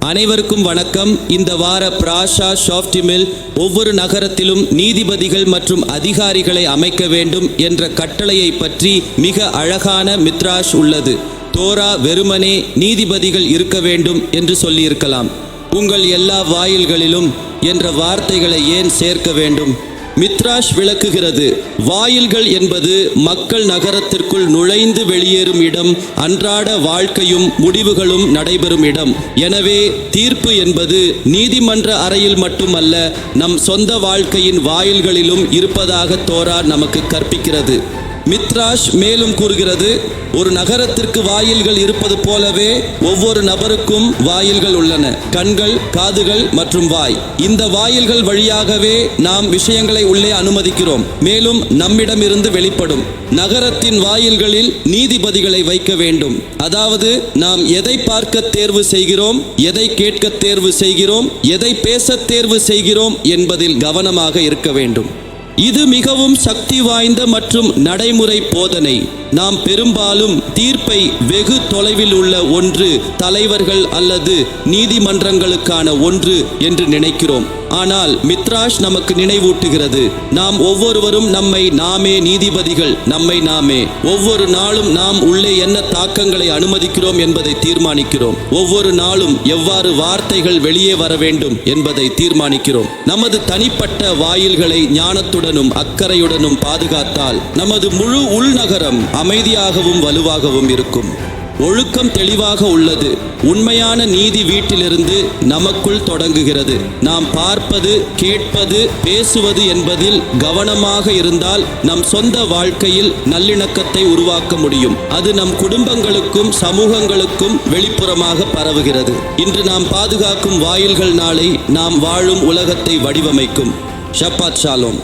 அனைவருக்கும் வணக்கம். இந்த வார பிராஷா ஷாஃப்டிமில் ஒவ்வொரு நகரத்திலும் நீதிபதிகள் மற்றும் அதிகாரிகளை அமைக்க வேண்டும் என்ற கட்டளையை பற்றி மிக அழகான மித்ராஷ் உள்ளது. தோரா வெறுமனே நீதிபதிகள் இருக்க வேண்டும் என்று சொல்லியிருக்கலாம். உங்கள் எல்லா வாயில்களிலும் என்ற வார்த்தைகளை ஏன் சேர்க்க வேண்டும்? மித்ராஷ் விளக்குகிறது. வாயில்கள் என்பது மக்கள் நகரத்திற்குள் நுழைந்து வெளியேறும் இடம், அன்றாட வாழ்க்கையும் முடிவுகளும் நடைபெறும் இடம். எனவே தீர்ப்பு என்பது நீதிமன்ற அறையில் மட்டுமல்ல, நம் சொந்த வாழ்க்கையின் வாயில்களிலும் இருப்பதாக தோரா நமக்கு கற்பிக்கிறது. மித்ராஷ் மேலும் கூறுகிறது, ஒரு நகரத்திற்கு வாயில்கள் இருப்பது போலவே ஒவ்வொரு நபருக்கும் வாயில்கள் உள்ளன. கண்கள், காதுகள் மற்றும் வாய். இந்த வாயில்கள் வழியாகவே நாம் விஷயங்களை உள்ளே அனுமதிக்கிறோம், மேலும் நம்மிடமிருந்து வெளிப்படும். நகரத்தின் வாயில்களில் நீதிபதிகளை வைக்க வேண்டும். அதாவது நாம் எதை பார்க்க தேர்வு செய்கிறோம், எதை கேட்க தேர்வு செய்கிறோம், எதை பேச தேர்வு செய்கிறோம் என்பதில் கவனமாக இருக்க வேண்டும். இது மிகவும் சக்தி வாய்ந்த மற்றும் நடைமுறை போதனை. நாம் பெரும்பாலும் தீர்ப்பை வெகு தொலைவில் உள்ள ஒன்று, தலைவர்கள் அல்லது நீதிமன்றங்களுக்கான ஒன்று என்று நினைக்கிறோம். ஆனால் மித்ராஷ் நமக்கு நினைவூட்டுகிறது, நாம் ஒவ்வொருவரும் நம்மை நாமே நீதிபதிகள். நம்மை நாமே ஒவ்வொரு நாளும் நாம் உள்ளே என்ன தாக்கங்களை அனுமதிக்கிறோம் என்பதை தீர்மானிக்கிறோம். ஒவ்வொரு நாளும் எவ்வாறு வார்த்தைகள் வெளியே வர வேண்டும் என்பதை தீர்மானிக்கிறோம். நமது தனிப்பட்ட வாயில்களை ஞானத்துடனும் அக்கறையுடனும் பாதுகாத்தால் நமது முழு உள்நகரம் அமைதியாகவும் வலுவாகவும் இருக்கும். ஒழுக்கம் தெளிவாக உள்ளது. உண்மையான நீதி வீட்டிலிருந்து நமக்குள் தொடங்குகிறது. நாம் பார்ப்பது, கேட்பது, பேசுவது என்பதில் கவனமாக இருந்தால் நம் சொந்த வாழ்க்கையில் நல்லிணக்கத்தை உருவாக்க முடியும். அது நம் குடும்பங்களுக்கும் சமூகங்களுக்கும் வெளிப்புறமாக பரவுகிறது. இன்று நாம் பாதுகாக்கும் வாயில்கள் நாளை நாம் வாழும் உலகத்தை வடிவமைக்கும். ஷப்பாத் ஷாலோம்.